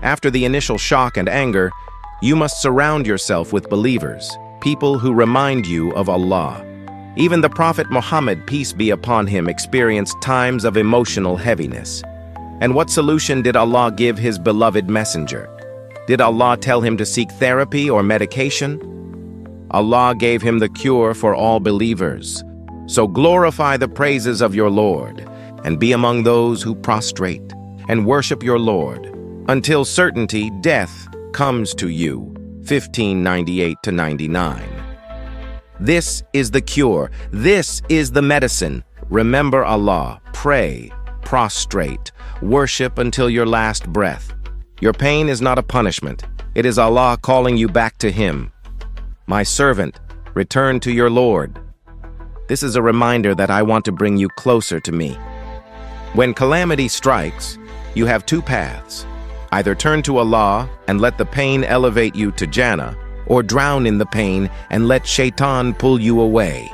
After the initial shock and anger, you must surround yourself with believers, people who remind you of Allah. Even the Prophet Muhammad, peace be upon him, experienced times of emotional heaviness. And what solution did Allah give his beloved messenger? Did Allah tell him to seek therapy or medication? Allah gave him the cure for all believers. So glorify the praises of your Lord, and be among those who prostrate and worship your Lord, until certainty, death, comes to you. 1598-99. This is the cure. This is the medicine. Remember Allah, pray, prostrate, worship until your last breath. Your pain is not a punishment. It is Allah calling you back to Him. My servant, return to your Lord. This is a reminder that I want to bring you closer to me. When calamity strikes, you have two paths. Either turn to Allah and let the pain elevate you to Jannah, or drown in the pain and let Shaitan pull you away.